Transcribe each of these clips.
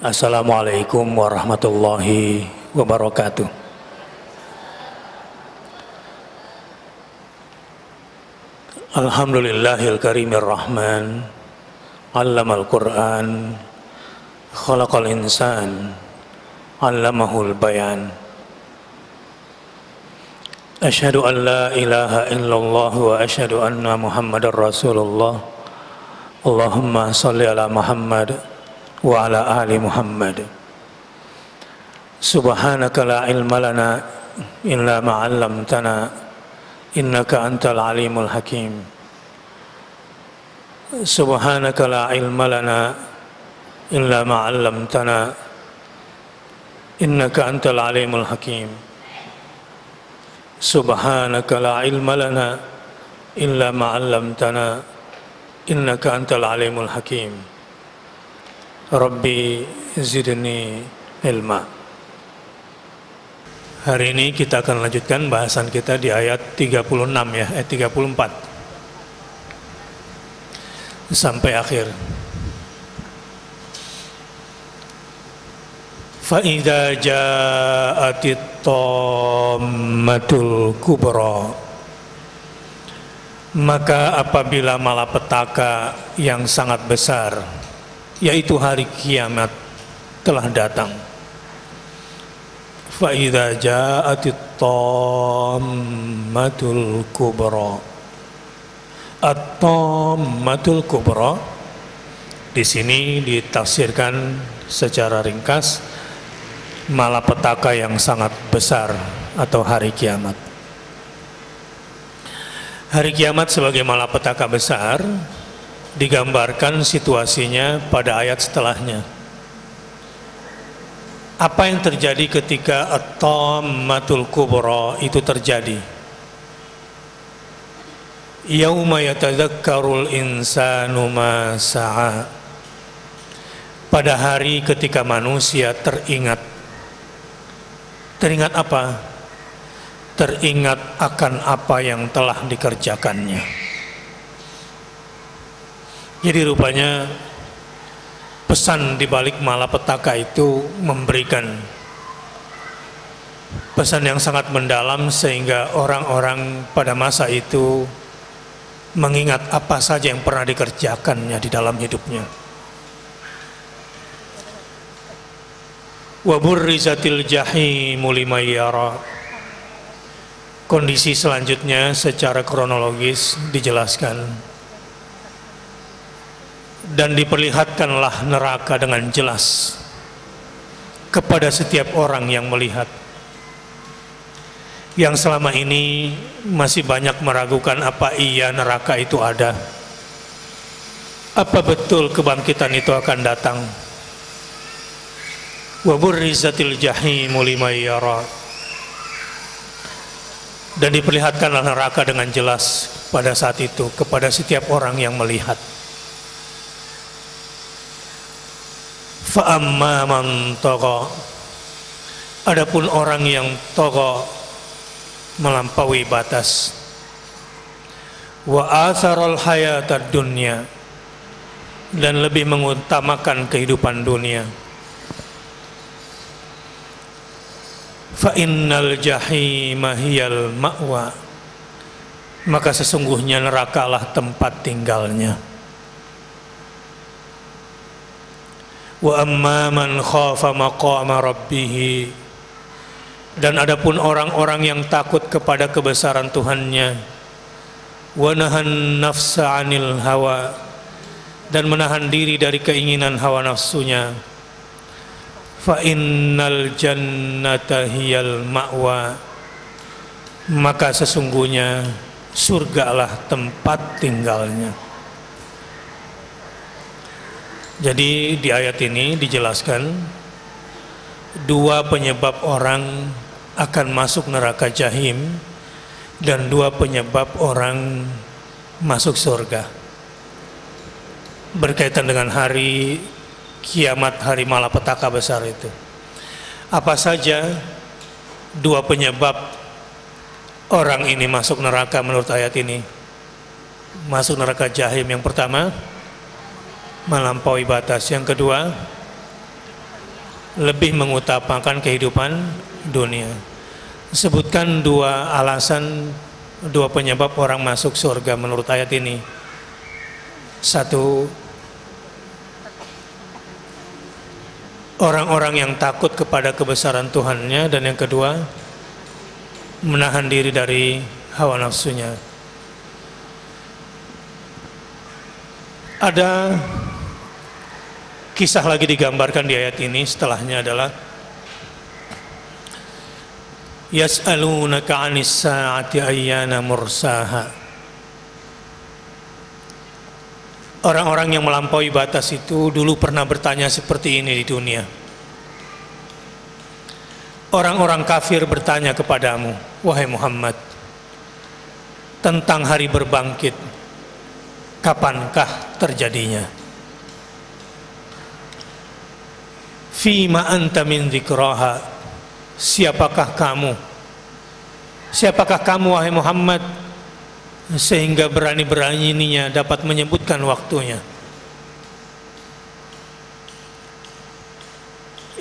Assalamualaikum warahmatullahi wabarakatuh. Alhamdulillahil karimir rahman, allamal Qur'an, khalaqal insan, allamahul bayan. Asyhadu an la ilaha illallah wa asyhadu anna Muhammadar Rasulullah. Allahumma shalli ala Muhammad wa ala ali Muhammad. Subhanaka la ilma lana illa ma 'allamtana innaka antal alimul hakim. Subhanaka la ilma lana illa ma 'allamtana innaka antal alimul hakim. Subhanaka la ilma lana illa ma 'allamtana innaka antal alimul hakim. Rabbi zidni ilma. Hari ini kita akan lanjutkan bahasan kita di ayat 36 ya, ayat 34 sampai akhir. Fa idza ja'atit tammatul kubra, maka apabila malapetaka yang sangat besar, yaitu hari kiamat telah datang. Fa idza ja'atit tammatul kubra. At-tammatul kubra di sini ditafsirkan secara ringkas malapetaka yang sangat besar atau hari kiamat. Hari kiamat sebagai malapetaka besar digambarkan situasinya pada ayat setelahnya. Apa yang terjadi ketika at-tammatul kubra itu terjadi? Yauma yatadzakkarul insanu ma sa'a. Pada hari ketika manusia teringat. Teringat apa? Teringat akan apa yang telah dikerjakannya. Jadi rupanya pesan di balik malapetaka itu memberikan pesan yang sangat mendalam sehingga orang-orang pada masa itu mengingat apa saja yang pernah dikerjakannya di dalam hidupnya. Wa burrizatil jahimu liman yara. Kondisi selanjutnya secara kronologis dijelaskan. Dan diperlihatkanlah neraka dengan jelas kepada setiap orang yang melihat, yang selama ini masih banyak meragukan apa iya neraka itu ada, apa betul kebangkitan itu akan datang. Wa burrizatil jahimu liman yara. Dan diperlihatkanlah neraka dengan jelas pada saat itu kepada setiap orang yang melihat. Fa'amma man tagha. Adapun orang yang tagha, melampaui batas, wa atharal hayatad dunya, dan lebih mengutamakan kehidupan dunia, fa innal jahima hiyal ma'wa. Maka sesungguhnya nerakalah tempat tinggalnya. Wa amma man khafa maqama rabbih. Dan adapun orang-orang yang takut kepada kebesaran Tuhannya, wa nahan nafsa 'anil hawa, dan menahan diri dari keinginan hawa nafsunya, fa innal jannata hiyal ma'wa. Maka sesungguhnya surgalah tempat tinggalnya. Jadi di ayat ini dijelaskan dua penyebab orang akan masuk neraka jahim dan dua penyebab orang masuk surga, berkaitan dengan hari kiamat, hari malapetaka besar itu. Apa saja dua penyebab orang ini masuk neraka menurut ayat ini? Masuk neraka jahim, yang pertama melampaui batas, yang kedua lebih mengutamakan kehidupan dunia. Sebutkan dua alasan, dua penyebab orang masuk surga menurut ayat ini. Satu, orang-orang yang takut kepada kebesaran Tuhannya, dan yang kedua, menahan diri dari hawa nafsunya. Ada kisah lagi digambarkan di ayat ini, setelahnya adalah yas'alunaka 'anis sa'ati ayyana mursaha. Orang-orang yang melampaui batas itu dulu pernah bertanya seperti ini di dunia. Orang-orang kafir bertanya kepadamu, wahai Muhammad, tentang hari berbangkit, kapankah terjadinya? Fima anta min dzikraha, siapakah kamu? Siapakah kamu wahai Muhammad sehingga berani-beraninya dapat menyebutkan waktunya?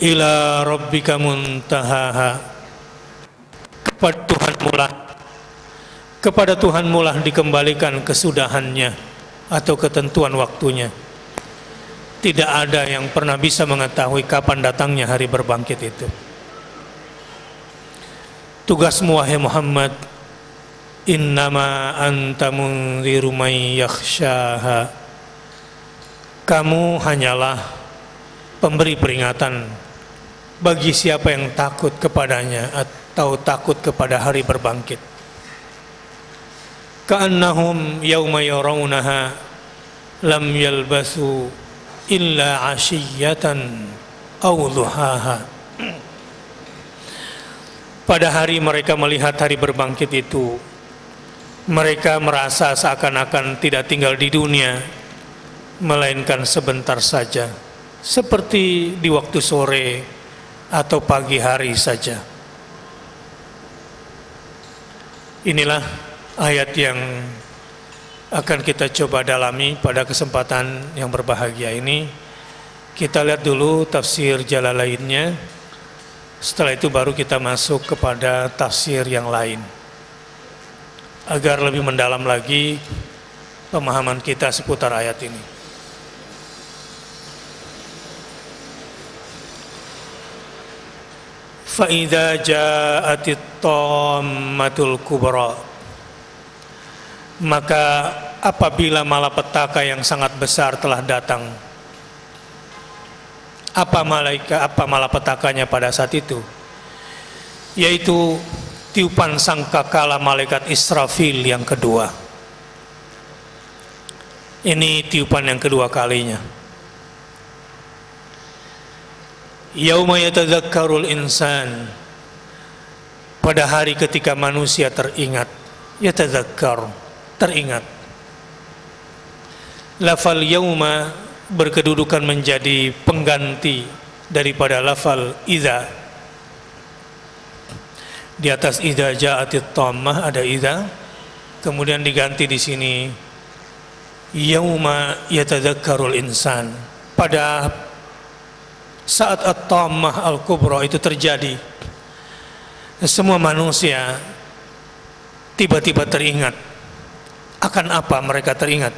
Ila rabbika muntahaha, kepada Tuhanmu lah dikembalikan kesudahannya atau ketentuan waktunya. Tidak ada yang pernah bisa mengetahui kapan datangnya hari berbangkit itu. Tugasmu wahai Muhammad, innama anta mundziru may yakhshaha, kamu hanyalah pemberi peringatan bagi siapa yang takut kepadanya atau takut kepada hari berbangkit. Ka'annahum yawma yarawnaha lam yalbasu illa 'ashiyatan aw duhaha. Pada hari mereka melihat hari berbangkit itu, mereka merasa seakan-akan tidak tinggal di dunia, melainkan sebentar saja, seperti di waktu sore atau pagi hari saja. Inilah ayat yang akan kita coba dalami pada kesempatan yang berbahagia ini. Kita lihat dulu tafsir Jalalainnya, setelah itu baru kita masuk kepada tafsir yang lain, agar lebih mendalam lagi pemahaman kita seputar ayat ini. Fa'idha ja'atit tammatul kubra, maka apabila malapetaka yang sangat besar telah datang. Apa malapetakanya pada saat itu? Yaitu tiupan sangkakala malaikat Israfil yang kedua. Ini tiupan yang kedua kalinya. Yauma yatadzakkarul insan, pada hari ketika manusia teringat. Yatadzakkar, teringat. Lafal yauma berkedudukan menjadi pengganti daripada lafal idza. Di atas idza ja'atit tammah ada idza, kemudian diganti di sini yauma yatadzakkarul insan. Pada saat at-tammah al-kubra itu terjadi, semua manusia tiba-tiba teringat. Akan apa mereka teringat?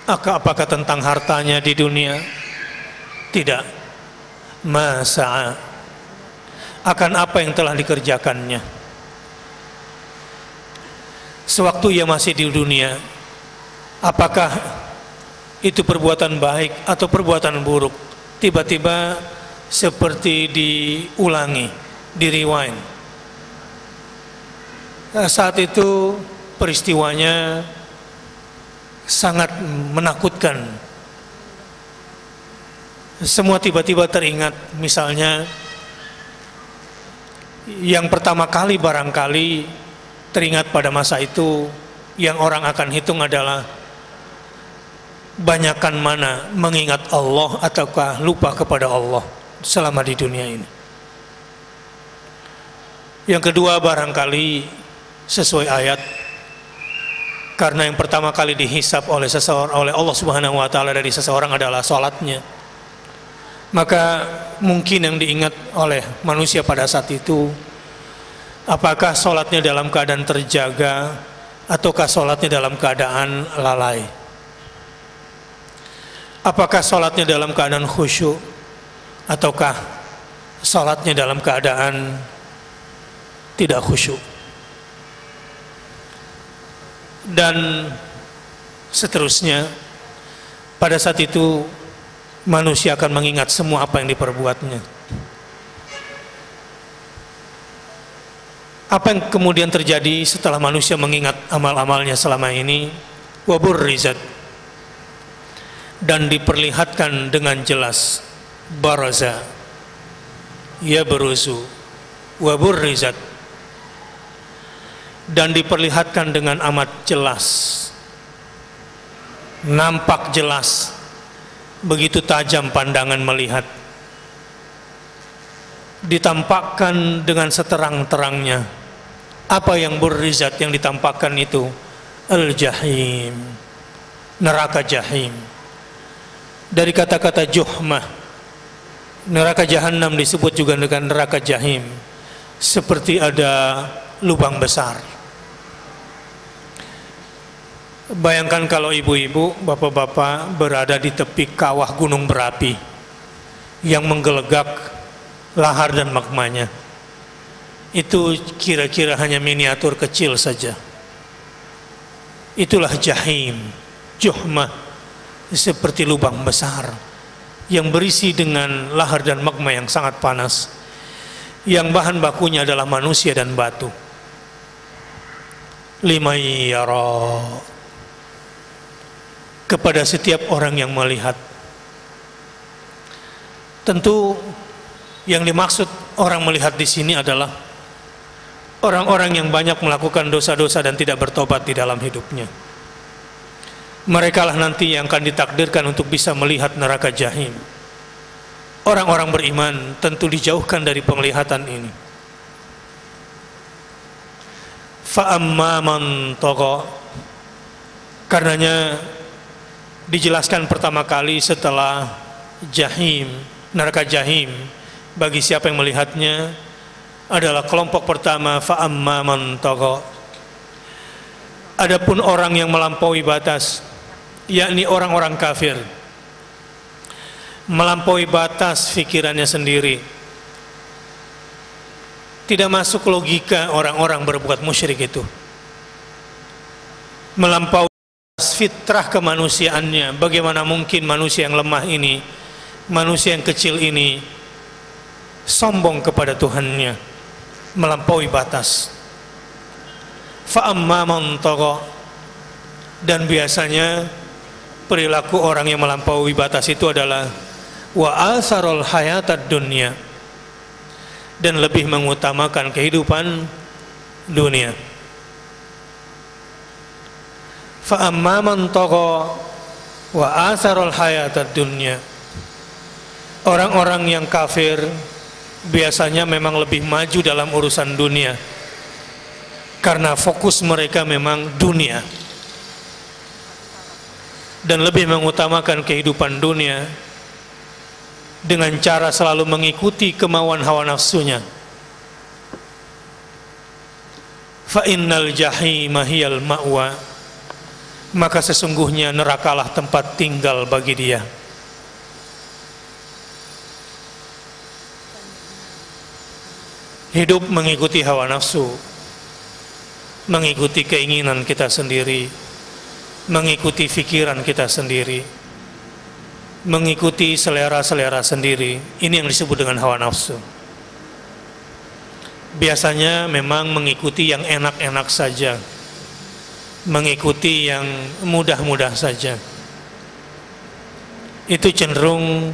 Apakah tentang hartanya di dunia? Tidak. Masa akan apa yang telah dikerjakannya sewaktu ia masih di dunia? Apakah itu perbuatan baik atau perbuatan buruk? Tiba-tiba seperti diulangi, di-rewind. Saat itu peristiwanya sangat menakutkan. Semua tiba-tiba teringat. Misalnya yang pertama kali barangkali teringat pada masa itu, yang orang akan hitung adalah banyakan mana mengingat Allah ataukah lupa kepada Allah selama di dunia ini. Yang kedua barangkali sesuai ayat, karena yang pertama kali dihisab oleh seseorang, oleh Allah Subhanahu wa taala dari seseorang adalah salatnya. Maka mungkin yang diingat oleh manusia pada saat itu, apakah sholatnya dalam keadaan terjaga ataukah sholatnya dalam keadaan lalai? Apakah sholatnya dalam keadaan khusyuk ataukah sholatnya dalam keadaan tidak khusyuk? Dan seterusnya, pada saat itu manusia akan mengingat semua apa yang diperbuatnya. Apa yang kemudian terjadi setelah manusia mengingat amal-amalnya selama ini? Waburrizat, dan diperlihatkan dengan jelas. Baraza, ya beruzu, waburrizat, dan diperlihatkan dengan amat jelas, nampak jelas, begitu tajam pandangan melihat, ditampakkan dengan seterang-terangnya. Apa yang burrizat, yang ditampakkan itu? Al-jahim, neraka jahim. Dari kata-kata juhmah, neraka jahanam disebut juga dengan neraka jahim, seperti ada lubang besar. Bayangkan kalau ibu-ibu, bapak-bapak berada di tepi kawah gunung berapi yang menggelegak lahar dan magmanya. Itu kira-kira hanya miniatur kecil saja. Itulah jahim, juhmah, seperti lubang besar yang berisi dengan lahar dan magma yang sangat panas, yang bahan bakunya adalah manusia dan batu. Liman yara, kepada setiap orang yang melihat. Tentu yang dimaksud orang melihat di sini adalah orang-orang yang banyak melakukan dosa-dosa dan tidak bertobat di dalam hidupnya. Mereka lah nanti yang akan ditakdirkan untuk bisa melihat neraka jahim. Orang-orang beriman tentu dijauhkan dari penglihatan ini. Fa'amma man tagha, karenanya dijelaskan pertama kali setelah jahim, neraka jahim, bagi siapa yang melihatnya adalah kelompok pertama, fa'amma man tagha. Adapun orang yang melampaui batas, yakni orang-orang kafir, melampaui batas fikirannya sendiri, tidak masuk logika orang-orang berbuat musyrik itu, melampaui fitrah kemanusiaannya. Bagaimana mungkin manusia yang lemah ini, manusia yang kecil ini sombong kepada Tuhannya, melampaui batas. Fa'amma man tagha, dan biasanya perilaku orang yang melampaui batas itu adalah wa asarul hayatad dunya, dan lebih mengutamakan kehidupan dunia. Fa'amma man tagha wa asarul hayatad dunya, orang-orang yang kafir biasanya memang lebih maju dalam urusan dunia, karena fokus mereka memang dunia, dan lebih mengutamakan kehidupan dunia dengan cara selalu mengikuti kemauan hawa nafsunya. Fa innal jahima hiyal ma'wa, maka sesungguhnya nerakalah tempat tinggal bagi dia. Hidup mengikuti hawa nafsu, mengikuti keinginan kita sendiri, mengikuti pikiran kita sendiri, mengikuti selera-selera sendiri. Ini yang disebut dengan hawa nafsu. Biasanya memang mengikuti yang enak-enak saja, mengikuti yang mudah-mudah saja. Itu cenderung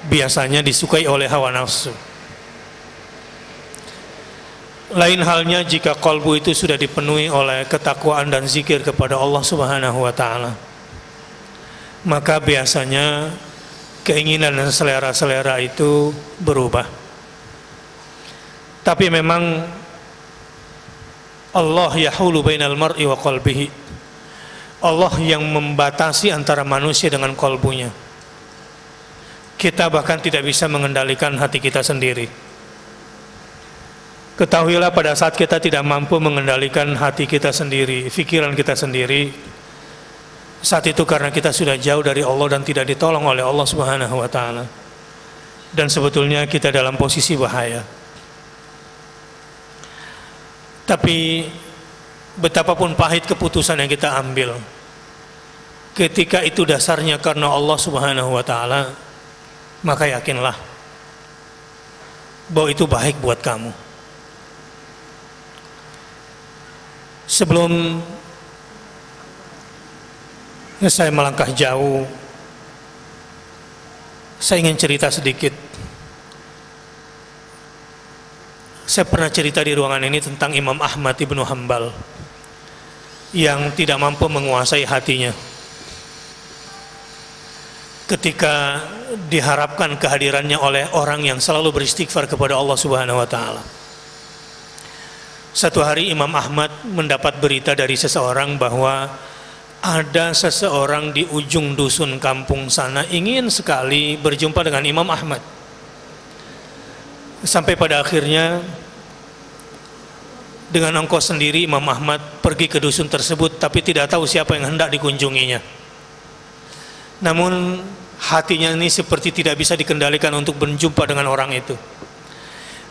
biasanya disukai oleh hawa nafsu. Lain halnya jika kalbu itu sudah dipenuhi oleh ketakwaan dan zikir kepada Allah Subhanahu wa ta'ala, maka biasanya keinginan dan selera-selera itu berubah. Tapi memang Allah yahulu bainal mar'i wa qalbihi, Allah yang membatasi antara manusia dengan kalbunya. kita bahkan tidak bisa mengendalikan hati kita sendiri. Ketahuilah pada saat kita tidak mampu mengendalikan hati kita sendiri, pikiran kita sendiri, saat itu karena kita sudah jauh dari Allah dan tidak ditolong oleh Allah Subhanahu wa taala. Dan sebetulnya kita dalam posisi bahaya. Tapi betapapun pahit keputusan yang kita ambil, ketika itu dasarnya karena Allah Subhanahu wa taala, maka yakinlah bahwa itu baik buat kamu. Sebelum saya melangkah jauh, saya ingin cerita sedikit. Saya pernah cerita di ruangan ini tentang Imam Ahmad ibnu Hanbal yang tidak mampu menguasai hatinya. Ketika diharapkan kehadirannya oleh orang yang selalu beristighfar kepada Allah Subhanahu wa taala. Satu hari Imam Ahmad mendapat berita dari seseorang bahwa ada seseorang di ujung dusun kampung sana ingin sekali berjumpa dengan Imam Ahmad. Sampai pada akhirnya dengan ongkos sendiri Imam Ahmad pergi ke dusun tersebut, tapi tidak tahu siapa yang hendak dikunjunginya. Namun hatinya ini seperti tidak bisa dikendalikan untuk berjumpa dengan orang itu.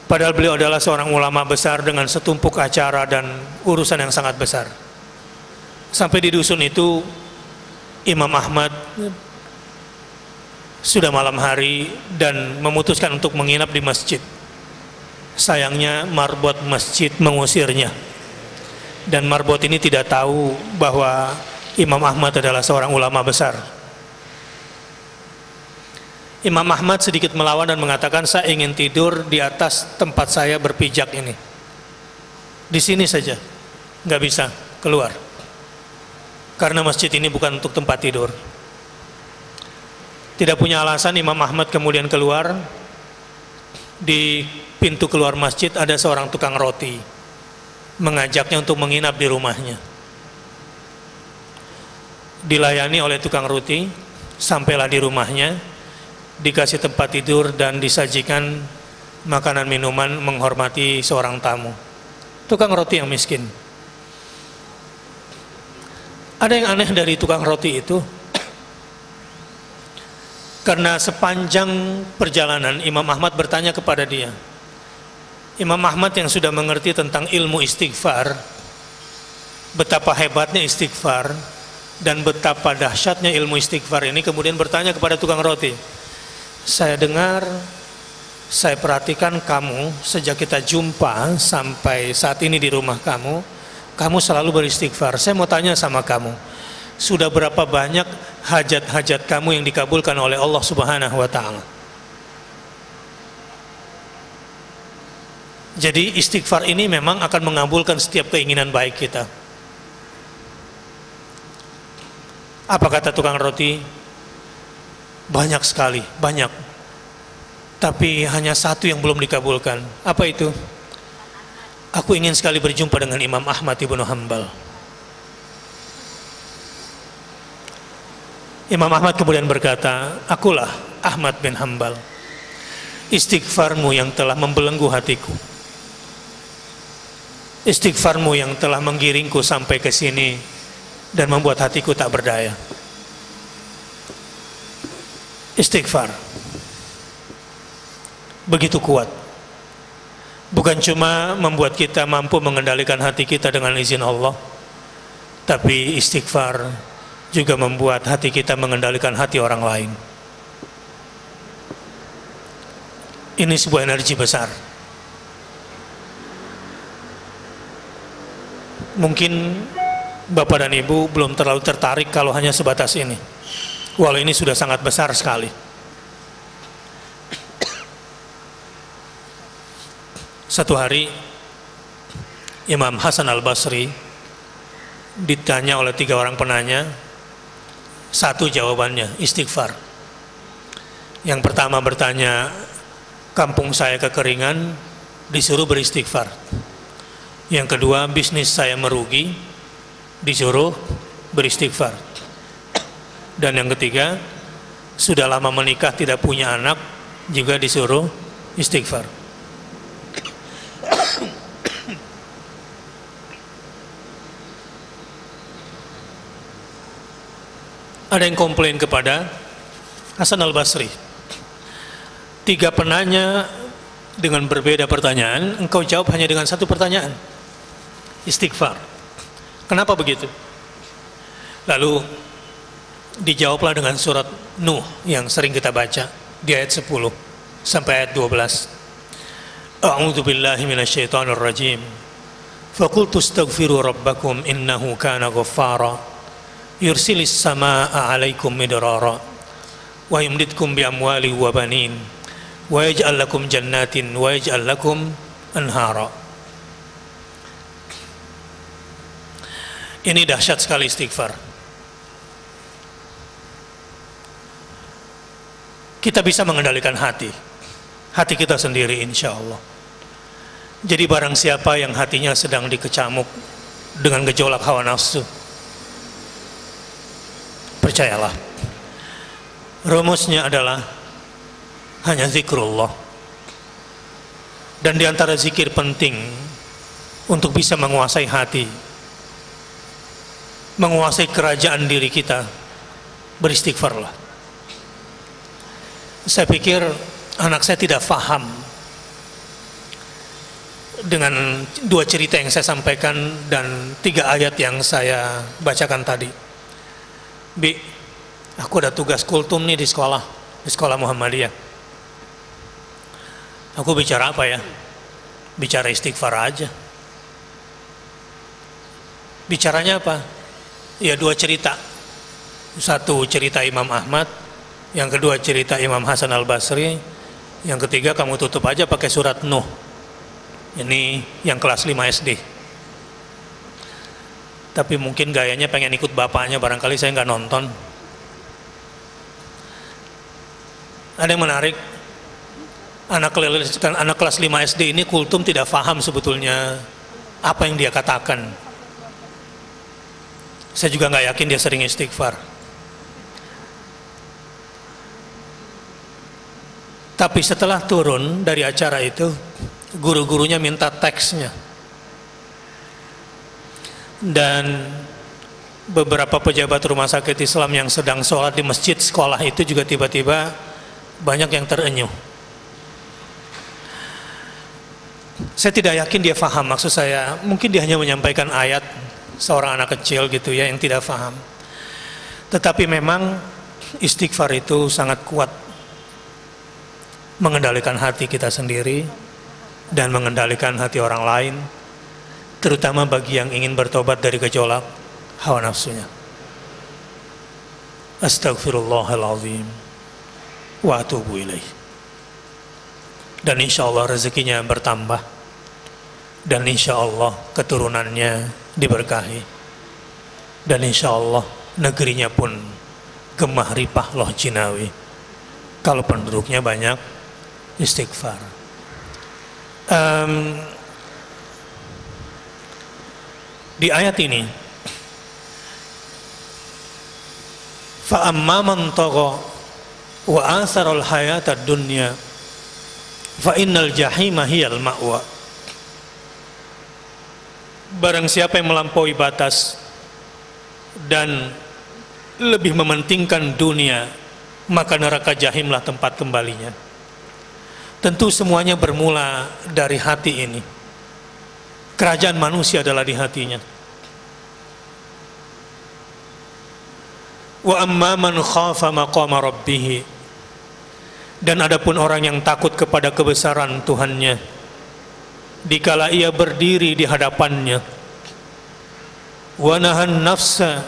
Padahal beliau adalah seorang ulama besar dengan setumpuk acara dan urusan yang sangat besar. Sampai di dusun itu Imam Ahmad sudah malam hari dan memutuskan untuk menginap di masjid. Sayangnya marbot masjid mengusirnya. Dan marbot ini tidak tahu bahwa Imam Ahmad adalah seorang ulama besar. Imam Ahmad sedikit melawan dan mengatakan, saya ingin tidur di atas tempat saya berpijak ini. Di sini saja, nggak bisa keluar. Karena masjid ini bukan untuk tempat tidur. Tidak punya alasan, Imam Ahmad kemudian keluar. Di pintu keluar masjid ada seorang tukang roti, mengajaknya untuk menginap di rumahnya. Dilayani oleh tukang roti, sampailah di rumahnya, dikasih tempat tidur dan disajikan makanan minuman menghormati seorang tamu. Tukang roti yang miskin. Ada yang aneh dari tukang roti itu, karena sepanjang perjalanan Imam Ahmad bertanya kepada dia. Imam Ahmad yang sudah mengerti tentang ilmu istighfar, betapa hebatnya istighfar dan betapa dahsyatnya ilmu istighfar ini, kemudian bertanya kepada tukang roti, saya dengar, saya perhatikan kamu sejak kita jumpa sampai saat ini di rumah kamu selalu beristighfar. Saya mau tanya sama kamu, sudah berapa banyak hajat-hajat kamu yang dikabulkan oleh Allah Subhanahu wa taala? Jadi istighfar ini memang akan mengabulkan setiap keinginan baik kita. Apa kata tukang roti? Banyak sekali, banyak. Tapi hanya satu yang belum dikabulkan. Apa itu? Aku ingin sekali berjumpa dengan Imam Ahmad ibnu Hanbal. Imam Ahmad kemudian berkata, akulah Ahmad bin Hanbal. Istighfarmu yang telah membelenggu hatiku. Istighfarmu yang telah menggiringku sampai ke sini dan membuat hatiku tak berdaya. Istighfar begitu kuat, bukan cuma membuat kita mampu mengendalikan hati kita dengan izin Allah, tapi istighfar juga membuat hati kita mengendalikan hati orang lain. Ini sebuah energi besar. Mungkin Bapak dan Ibu belum terlalu tertarik kalau hanya sebatas ini, walau ini sudah sangat besar sekali. Satu hari Imam Hasan al-Basri ditanya oleh 3 orang penanya, satu jawabannya istighfar. Yang pertama bertanya, kampung saya kekeringan, disuruh beristighfar. Yang kedua, bisnis saya merugi, disuruh beristighfar. Dan yang ketiga, sudah lama menikah tidak punya anak juga disuruh istighfar. Ada yang komplain kepada Hasan al-Basri. 3 penanya dengan berbeda pertanyaan, engkau jawab hanya dengan 1 pertanyaan, istighfar. Kenapa begitu? Lalu dijawablah dengan surat Nuh yang sering kita baca di ayat 10 sampai ayat 12. A'udzu billahi minasyaitonir rajim. Faqultu astaghfiru rabbakum innahu kana ghaffara yursilis samaa'a 'alaikum midrara wa yumditkum bi amwali wa banin wa yaj'al lakum jannatin wa yaj'al lakum anhara. Ini dahsyat sekali istighfar. Kita bisa mengendalikan hati kita sendiri insya Allah. Jadi barang siapa yang hatinya sedang dikecamuk dengan gejolak hawa nafsu, percayalah, rumusnya adalah hanya zikrullah. Dan diantara zikir penting untuk bisa menguasai hati, menguasai kerajaan diri kita, beristighfarlah. Saya pikir anak saya tidak faham dengan 2 cerita yang saya sampaikan dan 3 ayat yang saya bacakan tadi. Bi, aku ada tugas kultum nih di sekolah Muhammadiyah. Aku bicara apa ya? Bicara istighfar aja. Bicaranya apa? Ya 2 cerita. 1 cerita Imam Ahmad, yang kedua cerita Imam Hasan al-Basri, yang ketiga kamu tutup aja pakai surat Nuh. Ini yang kelas 5 SD. Tapi mungkin gayanya pengen ikut bapaknya, barangkali saya nggak nonton. Ada yang menarik, anak kelas 5 SD ini kultum tidak paham sebetulnya apa yang dia katakan. Saya juga nggak yakin dia sering istighfar. Tapi setelah turun dari acara itu, guru-gurunya minta teksnya. Dan beberapa pejabat rumah sakit Islam yang sedang sholat di masjid sekolah itu juga tiba-tiba banyak yang terenyuh. Saya tidak yakin dia paham, maksud saya mungkin dia hanya menyampaikan ayat, seorang anak kecil gitu ya yang tidak paham. Tetapi memang istighfar itu sangat kuat mengendalikan hati kita sendiri dan mengendalikan hati orang lain, terutama bagi yang ingin bertobat dari gejolak hawa nafsunya. Astaghfirullahaladzim wa atubu ilaih. Dan insya Allah rezekinya bertambah, dan insya Allah keturunannya diberkahi, dan insya Allah negerinya pun gemah ripah loh jinawi kalau penduduknya banyak istighfar. Di ayat ini, fa amma man tagha wa athara al-hayata ad-dunya fa innal jahima hiyal ma'wa. Barang siapa yang melampaui batas dan lebih mementingkan dunia, maka neraka jahimlah tempat kembalinya. Tentu semuanya bermula dari hati ini. Kerajaan manusia adalah di hatinya. Wa amma man khafa maqama rabbih, dan adapun orang yang takut kepada kebesaran Tuhannya dikala ia berdiri di hadapannya, wa nahan nafsa,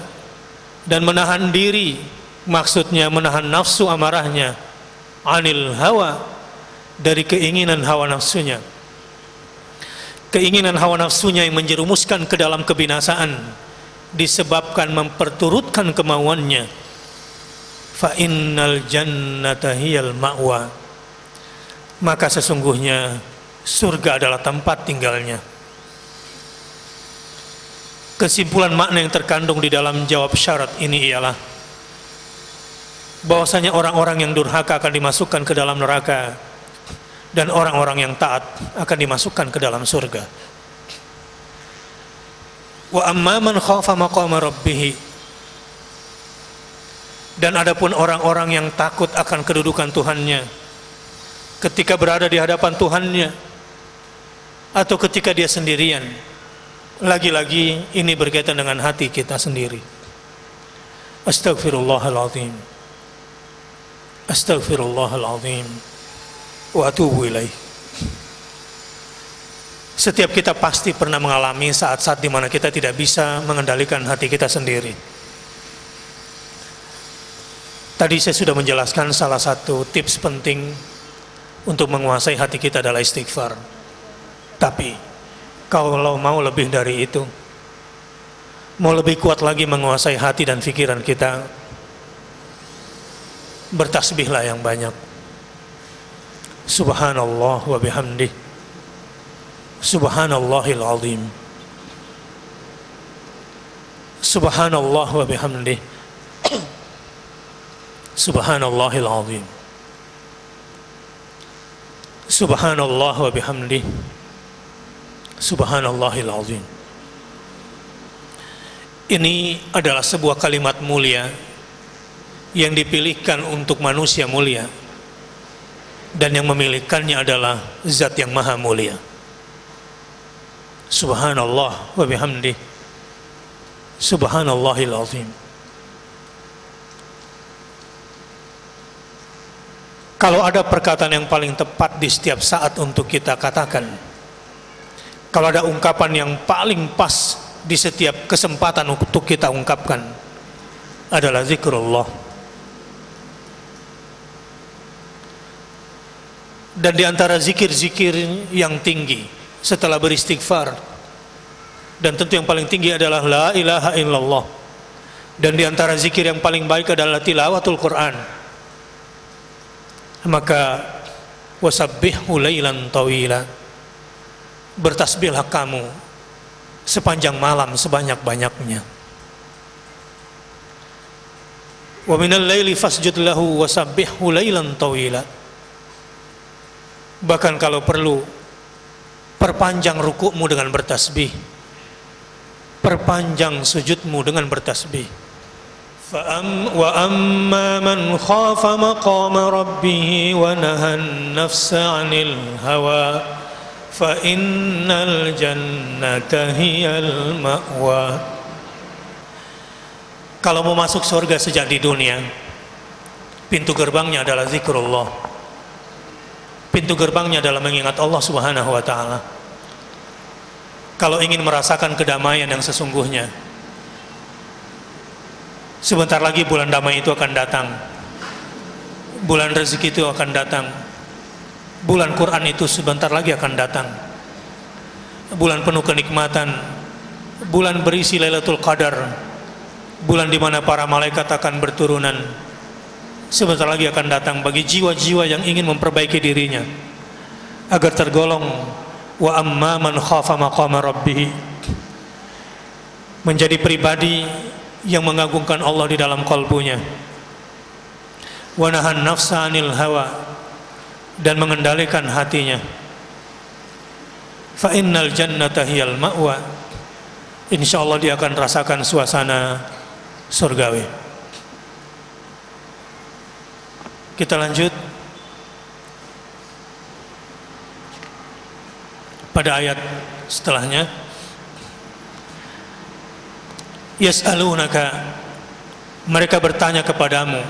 dan menahan diri, maksudnya menahan nafsu amarahnya, anil hawa, dari keinginan hawa nafsunya. Keinginan hawa nafsunya yang menjerumuskan ke dalam kebinasaan disebabkan memperturutkan kemauannya. Fa innal jannata hiyal ma'wa, maka sesungguhnya surga adalah tempat tinggalnya. Kesimpulan makna yang terkandung di dalam jawab syarat ini ialah bahwasanya orang-orang yang durhaka akan dimasukkan ke dalam neraka dan orang-orang yang taat akan dimasukkan ke dalam surga. Wa amma man khafa maqama rabbih, dan adapun orang-orang yang takut akan kedudukan Tuhannya ketika berada di hadapan Tuhannya atau ketika dia sendirian. Lagi-lagi ini berkaitan dengan hati kita sendiri. Astaghfirullahaladzim, astaghfirullahaladzim wa atubu ilaih. Setiap kita pasti pernah mengalami saat-saat di mana kita tidak bisa mengendalikan hati kita sendiri. Tadi saya sudah menjelaskan salah satu tips penting untuk menguasai hati kita adalah istighfar. Tapi kalau mau lebih dari itu, mau lebih kuat lagi menguasai hati dan pikiran kita, bertasbihlah yang banyak. Subhanallah wa bihamdih, subhanallahil azim, subhanallah wa bihamdih, subhanallahil azim, subhanallah wa bihamdih, subhanallahil azim. Ini adalah sebuah kalimat mulia yang dipilihkan untuk manusia mulia, dan yang memilikannya adalah zat yang maha mulia. Subhanallah wa bihamdih, subhanallahil azim. Kalau ada perkataan yang paling tepat di setiap saat untuk kita katakan, kalau ada ungkapan yang paling pas di setiap kesempatan untuk kita ungkapkan, adalah zikrullah. Dan di antara zikir-zikir yang tinggi setelah beristighfar, dan tentu yang paling tinggi adalah la ilaha illallah, dan di antara zikir yang paling baik adalah tilawatul Quran. Maka wasabbihu lailan tawila, bertasbihlah kamu sepanjang malam sebanyak-banyaknya. Wa minal laili fasjud lahu wasabbihu lailan tawila. Bahkan kalau perlu, perpanjang rukukmu dengan bertasbih, perpanjang sujudmu dengan bertasbih. Wa amma man khafa maqama rabbih wa nahan nafsa 'anil hawa fa innal jannata hiyal ma'wa. Kalau mau masuk surga sejak di dunia, pintu gerbangnya adalah zikrullah. Pintu gerbangnya adalah mengingat Allah Subhanahu wa ta'ala. Kalau ingin merasakan kedamaian yang sesungguhnya, sebentar lagi bulan damai itu akan datang, bulan rezeki itu akan datang, bulan Quran itu sebentar lagi akan datang, bulan penuh kenikmatan, bulan berisi Lailatul Qadar, bulan di mana para malaikat akan berturunan, sebentar lagi akan datang bagi jiwa-jiwa yang ingin memperbaiki dirinya agar tergolong wa amma man khafa maqama rabbih, menjadi pribadi yang mengagungkan Allah di dalam kalbunya, wa nahan nafsa 'anil hawa, dan mengendalikan hatinya, fa innal jannata hiyal ma'wa, insyaallah dia akan rasakan suasana surgawi. Kita lanjut pada ayat setelahnya. Yas'alunaka, mereka bertanya kepadamu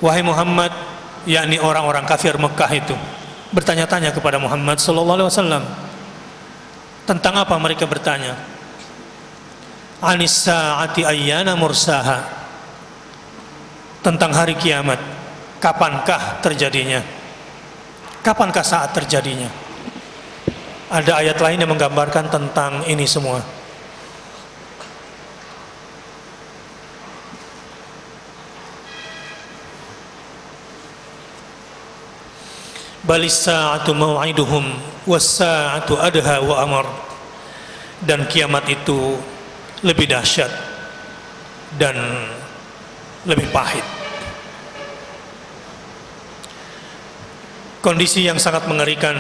wahai Muhammad, yakni orang-orang kafir Mekah itu bertanya-tanya kepada Muhammad sallallahu alaihi wasallam. Tentang apa mereka bertanya? Anis saati ayyana mursaha, tentang hari kiamat, kapankah terjadinya? Kapankah saat terjadinya? Ada ayat lain yang menggambarkan tentang ini semua. Balis sa'atu maw'iduhum was sa'atu adha wa amar, dan kiamat itu lebih dahsyat dan lebih pahit. Kondisi yang sangat mengerikan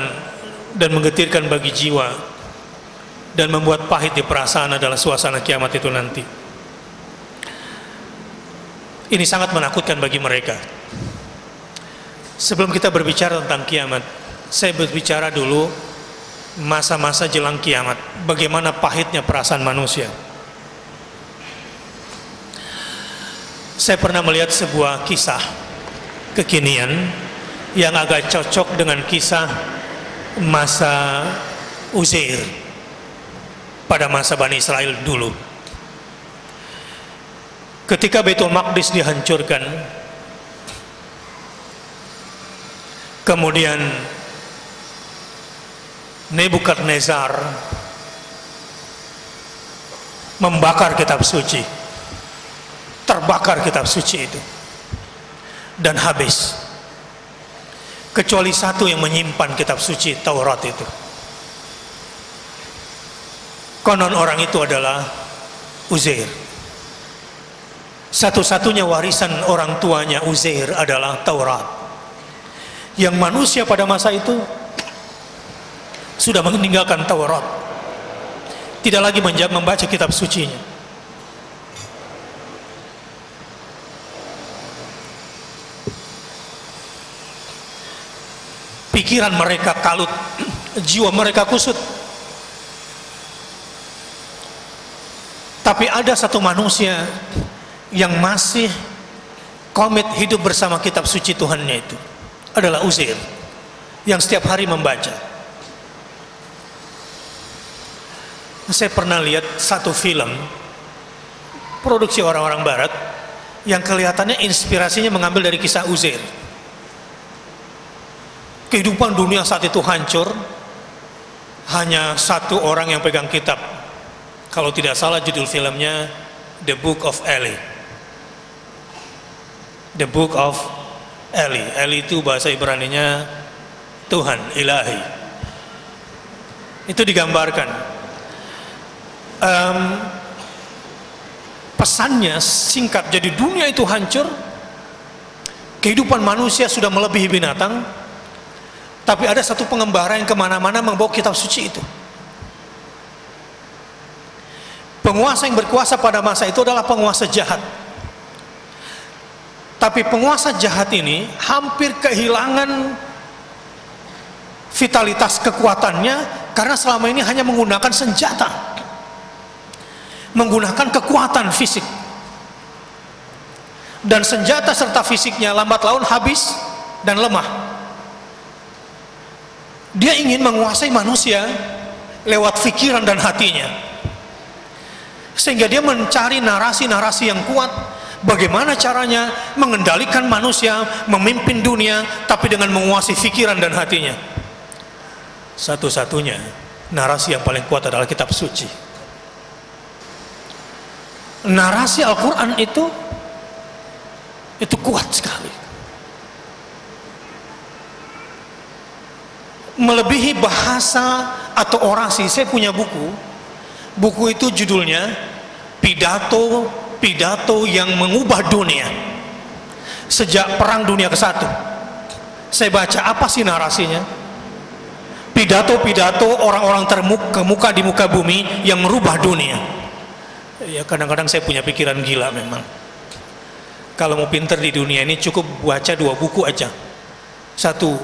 dan menggetirkan bagi jiwa dan membuat pahit di perasaan adalah suasana kiamat itu nanti. Ini sangat menakutkan bagi mereka. Sebelum kita berbicara tentang kiamat, saya berbicara dulu masa-masa jelang kiamat, bagaimana pahitnya perasaan manusia. Saya pernah melihat sebuah kisah kekinian yang agak cocok dengan kisah masa Uzair pada masa Bani Israel dulu. Ketika Baitul Maqdis dihancurkan, kemudian Nebukadnezar membakar kitab suci, terbakar kitab suci itu dan habis, kecuali satu yang menyimpan kitab suci Taurat itu. Konon orang itu adalah Uzair. Satu-satunya warisan orang tuanya Uzair adalah Taurat, yang manusia pada masa itu sudah meninggalkan Taurat, tidak lagi membaca kitab sucinya. Pikiran mereka kalut, jiwa mereka kusut. Tapi ada satu manusia yang masih komit hidup bersama kitab suci Tuhannya, itu adalah Uzair, yang setiap hari membaca. Saya pernah lihat satu film produksi orang-orang barat yang kelihatannya inspirasinya mengambil dari kisah Uzair. Kehidupan dunia saat itu hancur, hanya satu orang yang pegang kitab. Kalau tidak salah judul filmnya The Book of Eli. The Book of Eli. Eli itu bahasa Ibraninya Tuhan, Ilahi. Itu digambarkan. Pesannya singkat, jadi dunia itu hancur, kehidupan manusia sudah melebihi binatang, tapi ada satu pengembara yang kemana-mana membawa kitab suci itu. Penguasa yang berkuasa pada masa itu adalah penguasa jahat. Tapi penguasa jahat ini hampir kehilangan vitalitas kekuatannya karena selama ini hanya menggunakan senjata, menggunakan kekuatan fisik. Dan senjata serta fisiknya lambat laun habis dan lemah. Dia ingin menguasai manusia lewat pikiran dan hatinya, sehingga dia mencari narasi-narasi yang kuat, bagaimana caranya mengendalikan manusia, memimpin dunia, tapi dengan menguasai pikiran dan hatinya. Satu-satunya narasi yang paling kuat adalah kitab suci. Narasi Al-Quran itu kuat sekali, melebihi bahasa atau orasi. Saya punya buku itu judulnya Pidato yang Mengubah Dunia Sejak Perang Dunia ke-1. Saya baca, apa sih narasinya? Pidato-pidato orang-orang terkemuka di muka bumi yang merubah dunia. Ya, kadang-kadang saya punya pikiran gila memang. Kalau mau pinter di dunia ini cukup baca 2 buku aja. Satu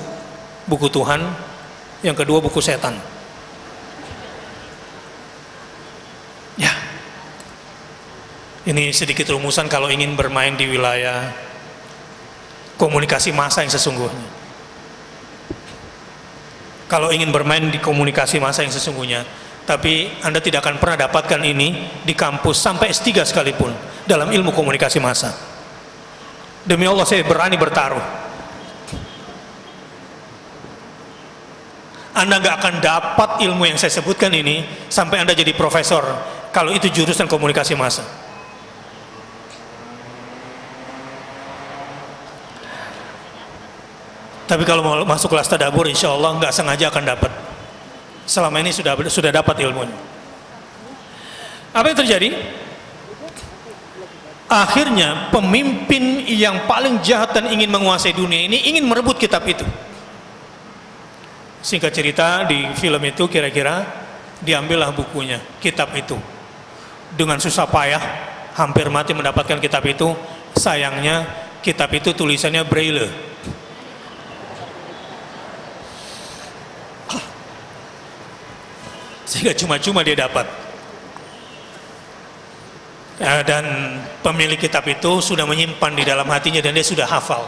buku Tuhan, yang kedua buku setan. Ya, ini sedikit rumusan kalau ingin bermain di wilayah komunikasi massa yang sesungguhnya. Kalau ingin bermain di komunikasi massa yang sesungguhnya, tapi Anda tidak akan pernah dapatkan ini di kampus sampai S3 sekalipun dalam ilmu komunikasi massa. Demi Allah saya berani bertaruh, Anda nggak akan dapat ilmu yang saya sebutkan ini sampai Anda jadi profesor kalau itu jurusan komunikasi massa. Tapi kalau mau masuk kelas tadabbur, insya Allah nggak sengaja akan dapat. Selama ini sudah dapat ilmunya. Apa yang terjadi? Akhirnya pemimpin yang paling jahat dan ingin menguasai dunia ini ingin merebut kitab itu. Singkat cerita, di film itu kira-kira diambillah bukunya, kitab itu. Dengan susah payah, hampir mati mendapatkan kitab itu. Sayangnya, kitab itu tulisannya Braille. Sehingga cuma-cuma dia dapat. Dan pemilik kitab itu sudah menyimpan di dalam hatinya dan dia sudah hafal.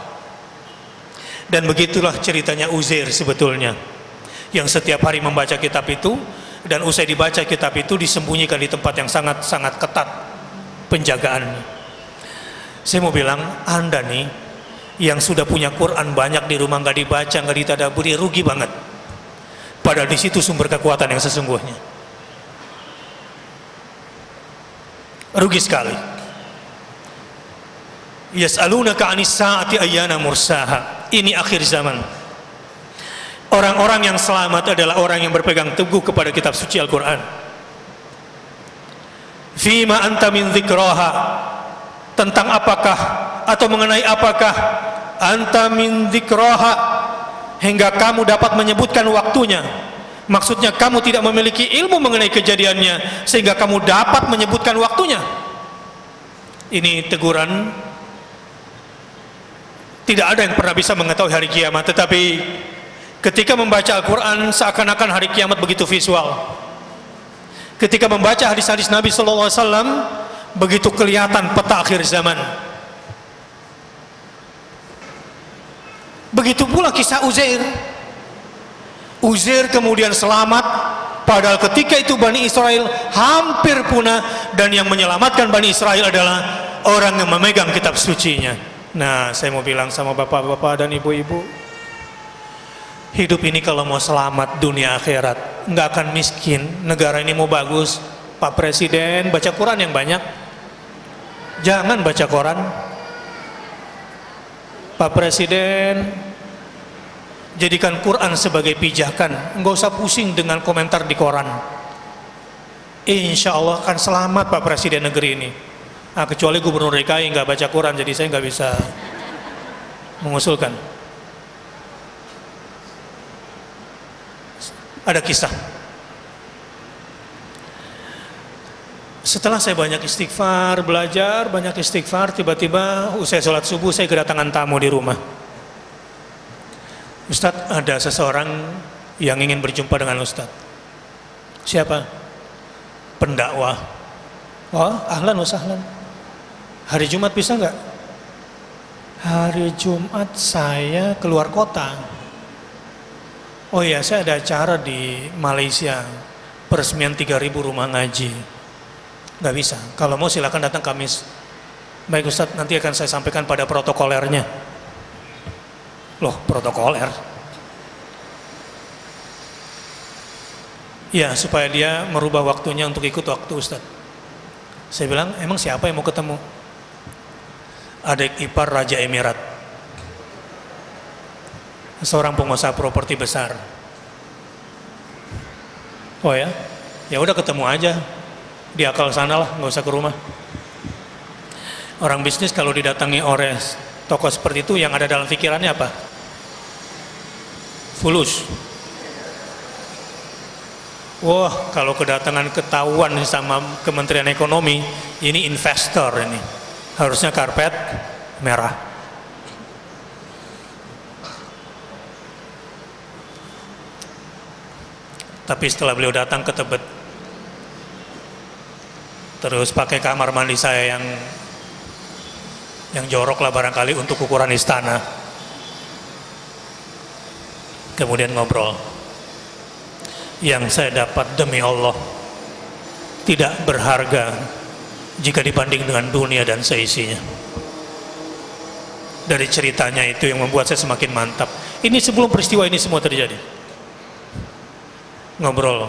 Dan begitulah ceritanya Uzair sebetulnya, yang setiap hari membaca kitab itu, dan usai dibaca kitab itu disembunyikan di tempat yang sangat-sangat ketat penjagaannya. Saya mau bilang, Anda nih yang sudah punya Quran banyak di rumah nggak dibaca, nggak ditadaburi, rugi banget. Padahal di situ sumber kekuatan yang sesungguhnya. Rugi sekali. Yas'alunaka 'anis sa'ati ayyana mursaha. Ini akhir zaman. Orang-orang yang selamat adalah orang yang berpegang teguh kepada kitab suci Al-Quran. Fima anta min dzikraha. Tentang apakah atau mengenai apakah anta min dzikraha, hingga kamu dapat menyebutkan waktunya. Maksudnya kamu tidak memiliki ilmu mengenai kejadiannya sehingga kamu dapat menyebutkan waktunya. Ini teguran. Tidak ada yang pernah bisa mengetahui hari kiamat, tetapi ketika membaca Al-Quran seakan-akan hari kiamat begitu visual. Ketika membaca hadis-hadis Nabi Sallallahu Alaihi Wasallam begitu kelihatan peta akhir zaman. Begitu pula kisah Uzair. Uzair kemudian selamat, padahal ketika itu Bani Israel hampir punah, dan yang menyelamatkan Bani Israel adalah orang yang memegang kitab sucinya. Nah, saya mau bilang sama bapak-bapak dan ibu-ibu, hidup ini kalau mau selamat dunia akhirat, nggak akan miskin. Negara ini mau bagus, Pak Presiden baca Quran yang banyak, jangan baca koran. Pak Presiden jadikan Quran sebagai pijakan, nggak usah pusing dengan komentar di koran. Insya Allah akan selamat Pak Presiden negeri ini. Nah, kecuali Gubernur DKI nggak baca Quran, jadi saya nggak bisa mengusulkan. Ada kisah. Setelah saya banyak istighfar, belajar banyak istighfar, tiba-tiba usai sholat subuh saya kedatangan tamu di rumah. Ustadz, ada seseorang yang ingin berjumpa dengan Ustadz. Siapa? Pendakwah. Oh, ahlan wa sahlan. Hari Jumat bisa nggak? Hari Jumat saya keluar kota. Oh iya, saya ada acara di Malaysia, peresmian 3.000 rumah ngaji. Nggak bisa. Kalau mau silakan datang Kamis. Baik Ustadz, nanti akan saya sampaikan pada protokolernya. Loh, protokoler? Ya, supaya dia merubah waktunya untuk ikut waktu Ustadz. Saya bilang, emang siapa yang mau ketemu? Adik ipar Raja Emirat, seorang pengusaha properti besar. Oh ya? Ya udah, ketemu aja. Di akal sana lah, nggak usah ke rumah. Orang bisnis kalau didatangi oleh tokoh seperti itu, yang ada dalam pikirannya apa? Fulus. Wah, kalau kedatangan ketahuan sama Kementerian Ekonomi, ini investor ini. Harusnya karpet merah. Tapi setelah beliau datang ke Tebet, terus pakai kamar mandi saya yang jorok lah barangkali untuk ukuran istana. Kemudian ngobrol. Yang saya dapat demi Allah tidak berharga jika dibanding dengan dunia dan seisinya. Dari ceritanya itu yang membuat saya semakin mantap. Ini sebelum peristiwa ini semua terjadi. Ngobrol.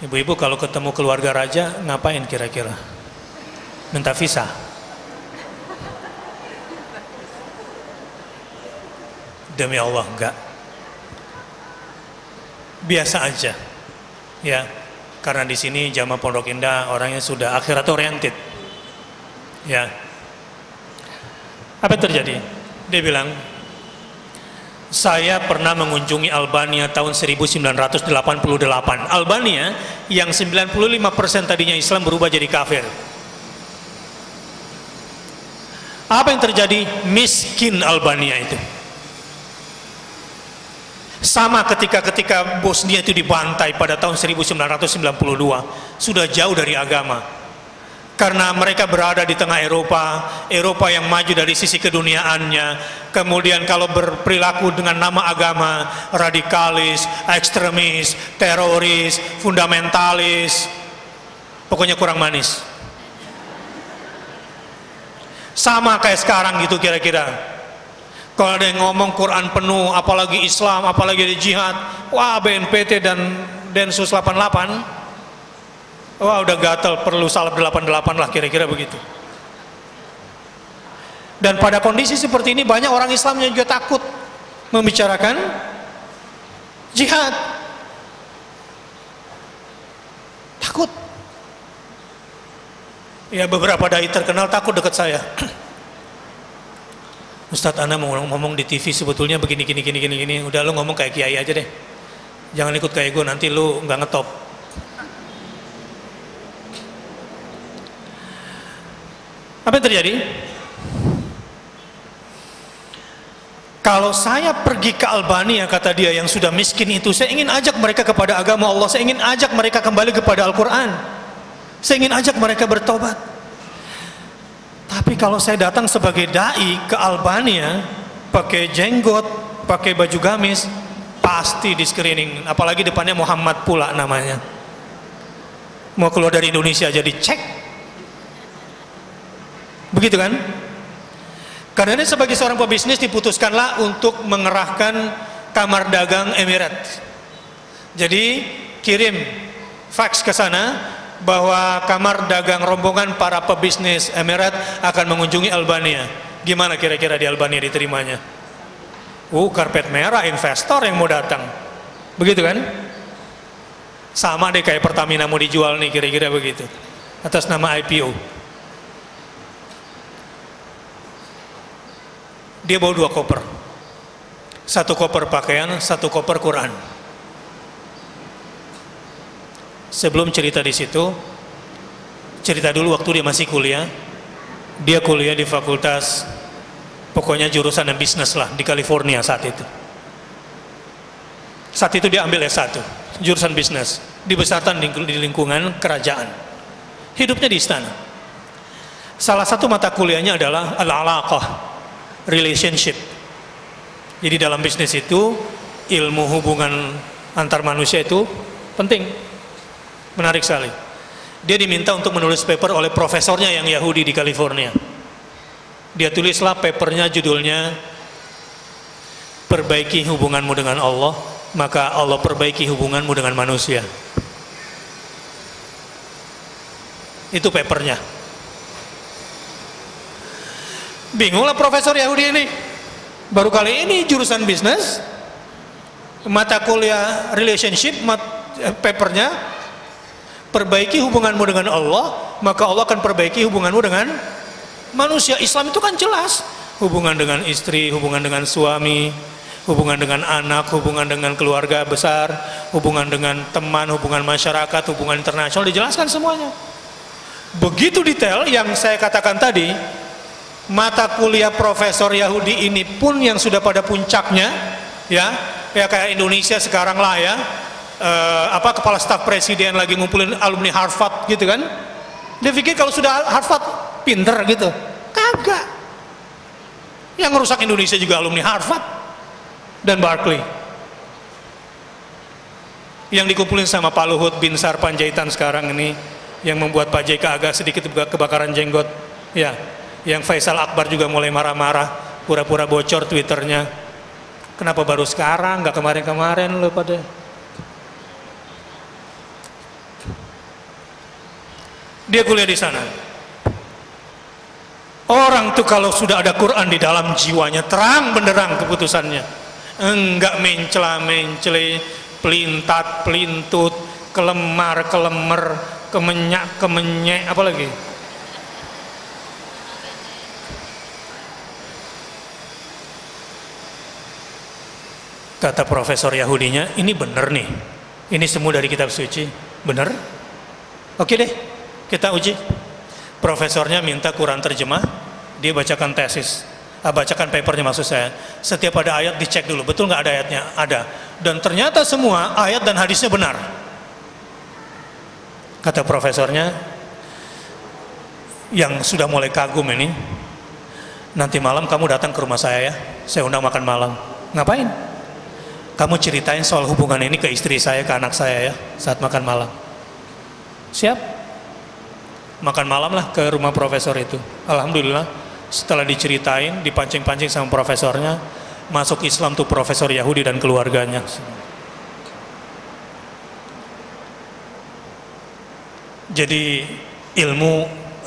Ibu-ibu kalau ketemu keluarga raja ngapain kira-kira? Minta visa? Demi Allah enggak. Biasa aja, ya, karena di sini jamaah Pondok Indah orangnya sudah akhirat oriented, ya. Apa yang terjadi? Dia bilang, Saya pernah mengunjungi Albania tahun 1988. Albania yang 95% tadinya Islam berubah jadi kafir. Apa yang terjadi? Miskin Albania itu. Sama ketika Bosnia itu dibantai pada tahun 1992, sudah jauh dari agama. Karena mereka berada di tengah Eropa yang maju dari sisi keduniaannya. Kemudian kalau berperilaku dengan nama agama, radikalis, ekstremis, teroris, fundamentalis, pokoknya kurang manis. Sama kayak sekarang gitu kira-kira. Kalau ada yang ngomong Quran penuh, apalagi Islam, apalagi ada jihad, wah BNPT dan Densus 88, wah udah gatel, perlu salep 88 lah kira-kira begitu. Dan pada kondisi seperti ini banyak orang Islam yang juga takut membicarakan jihad. Takut. Ya beberapa dai terkenal takut dekat saya. Ustadz, Anda mau ngomong di TV sebetulnya begini. Udah lu ngomong kayak kiai aja deh. Jangan ikut kayak gue, nanti lu nggak ngetop. Apa yang terjadi? Kalau saya pergi ke Albania, kata dia yang sudah miskin itu, saya ingin ajak mereka kepada agama Allah, saya ingin ajak mereka kembali kepada Al-Quran, saya ingin ajak mereka bertobat. Tapi kalau saya datang sebagai dai ke Albania, pakai jenggot, pakai baju gamis, pasti di screening, apalagi depannya Muhammad pula namanya. Mau keluar dari Indonesia jadi cek. Begitu kan? Karena sebagai seorang pebisnis diputuskanlah untuk mengerahkan kamar dagang Emirat. Jadi kirim fax ke sana bahwa kamar dagang rombongan para pebisnis Emirat akan mengunjungi Albania. Gimana kira-kira di Albania diterimanya? Karpet merah, investor yang mau datang. Begitu kan? Sama deh kayak Pertamina mau dijual nih, kira-kira begitu. Atas nama IPO. Dia bawa 2 koper. 1 koper pakaian, 1 koper Quran. Sebelum cerita di situ, cerita dulu waktu dia masih kuliah. Dia kuliah di fakultas, pokoknya jurusan bisnis lah di California saat itu. Saat itu dia ambil S1, jurusan bisnis, dibesarkan di lingkungan kerajaan. Hidupnya di istana. Salah satu mata kuliahnya adalah al-alaqah, relationship. Jadi dalam bisnis itu ilmu hubungan antar manusia itu penting. Menarik sekali. Dia diminta untuk menulis paper oleh profesornya yang Yahudi di California. Dia tulislah papernya, judulnya Perbaiki hubunganmu dengan Allah, maka Allah perbaiki hubunganmu dengan manusia. Itu papernya. Bingunglah profesor Yahudi ini. Baru kali ini jurusan bisnis, mata kuliah relationship, papernya perbaiki hubunganmu dengan Allah, maka Allah akan perbaiki hubunganmu dengan manusia. Islam itu kan jelas, hubungan dengan istri, hubungan dengan suami, hubungan dengan anak, hubungan dengan keluarga besar, hubungan dengan teman, hubungan masyarakat, hubungan internasional, dijelaskan semuanya. Begitu detail yang saya katakan tadi. Mata kuliah profesor Yahudi ini pun yang sudah pada puncaknya, ya kayak Indonesia sekarang lah ya, kepala staf presiden lagi ngumpulin alumni Harvard gitu kan. Dia pikir kalau sudah Harvard pinter gitu. Kagak. Yang ngerusak Indonesia juga alumni Harvard dan Berkeley. Yang dikumpulin sama Pak Luhut Binsar Panjaitan sekarang ini, yang membuat Pak JK agak sedikit kebakaran jenggot. Ya, yang Faisal Akbar juga mulai marah-marah, pura-pura bocor Twitternya. Kenapa baru sekarang, nggak kemarin-kemarin lo pada? Dia kuliah di sana. Orang tuh kalau sudah ada Quran di dalam jiwanya, terang benderang keputusannya. Enggak mencela-mencele, pelintat-pelintut, kelemar-kelemer, kemenyak-kemenyek, apa lagi? Kata profesor Yahudinya, ini benar nih, ini semua dari kitab suci, benar? Oke deh, kita uji. Profesornya minta Quran terjemah, dia bacakan tesis, bacakan papernya maksud saya. Setiap ada ayat dicek dulu, betul nggak ada ayatnya? Ada. Dan ternyata semua ayat dan hadisnya benar. Kata profesornya, yang sudah mulai kagum ini, nanti malam kamu datang ke rumah saya ya, saya undang makan malam. Ngapain? Kamu ceritain soal hubungan ini ke istri saya, ke anak saya ya, saat makan malam. Siap? Makan malam lah ke rumah profesor itu. Alhamdulillah, setelah diceritain, dipancing-pancing sama profesornya, masuk Islam tuh profesor Yahudi dan keluarganya. Jadi ilmu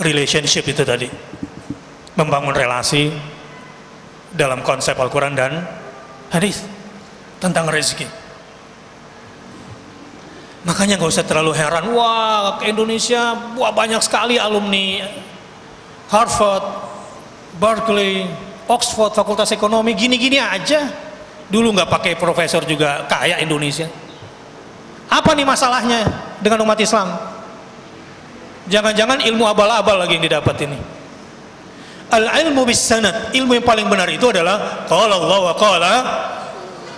relationship itu tadi, membangun relasi dalam konsep Al-Quran dan hadis tentang rezeki. Makanya nggak usah terlalu heran, wah ke Indonesia wah banyak sekali alumni Harvard, Berkeley, Oxford, Fakultas Ekonomi, gini-gini aja. Dulu nggak pakai profesor juga kaya Indonesia. Apa nih masalahnya dengan umat Islam? Jangan-jangan ilmu abal-abal lagi yang didapat ini. Al-ilmu bis sanad, ilmu yang paling benar itu adalah qala Allah wa qala.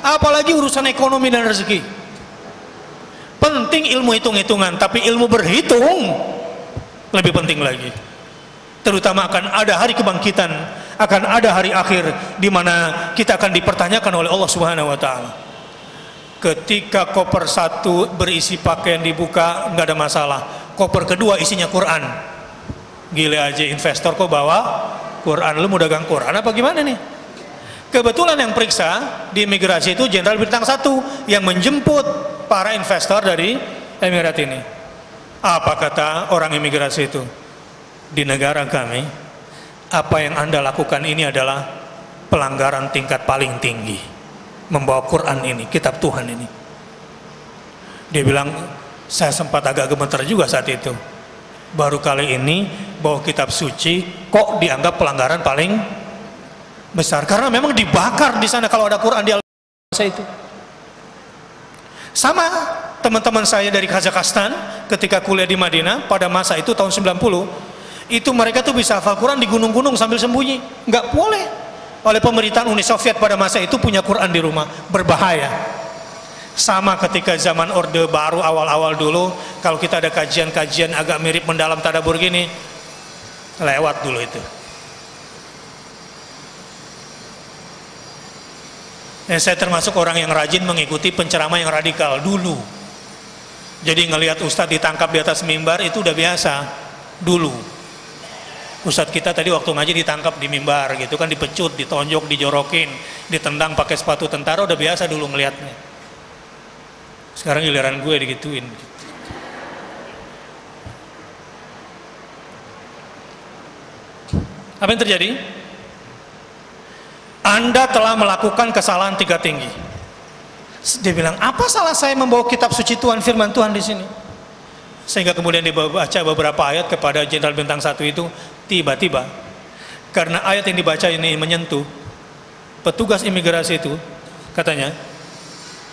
Apalagi urusan ekonomi dan rezeki. Penting ilmu hitung-hitungan, tapi ilmu berhitung lebih penting lagi. Terutama akan ada hari kebangkitan, akan ada hari akhir di mana kita akan dipertanyakan oleh Allah Subhanahu wa taala. Ketika koper satu berisi pakaian dibuka nggak ada masalah, koper kedua isinya Quran. Gile aja investor kok bawa Quran, lu mau dagang Quran apa gimana nih? Kebetulan yang periksa di imigrasi itu Jenderal Bintang 1 yang menjemput para investor dari Emirat ini. Apa kata orang imigrasi itu? Di negara kami, apa yang Anda lakukan ini adalah pelanggaran tingkat paling tinggi. Membawa Quran ini, kitab Tuhan ini. Dia bilang, saya sempat agak gemeter juga saat itu. Baru kali ini bawa kitab suci kok dianggap pelanggaran paling besar, karena memang dibakar di sana kalau ada Quran di Al-Quran itu. Sama teman-teman saya dari Kazakhstan ketika kuliah di Madinah pada masa itu tahun 90, itu mereka tuh bisa hafal Quran di gunung-gunung sambil sembunyi. Nggak boleh oleh pemerintahan Uni Soviet pada masa itu punya Quran di rumah, berbahaya. Sama ketika zaman Orde Baru awal-awal dulu, kalau kita ada kajian-kajian agak mirip mendalam tadabbur gini, lewat dulu itu. Saya termasuk orang yang rajin mengikuti penceramah yang radikal dulu. Jadi ngelihat ustadz ditangkap di atas mimbar itu udah biasa dulu. Ustadz kita tadi waktu ngaji ditangkap di mimbar gitu kan, dipecut, ditonjok, dijorokin, ditendang pakai sepatu tentara, udah biasa dulu ngelihatnya. Sekarang giliran gue digituin. Apa yang terjadi? Anda telah melakukan kesalahan tingkat tinggi. Dia bilang, apa salah saya membawa kitab suci Tuhan, firman Tuhan di sini? Sehingga kemudian dibaca beberapa ayat kepada Jenderal Bintang 1 itu. Tiba-tiba, karena ayat yang dibaca ini menyentuh, petugas imigrasi itu katanya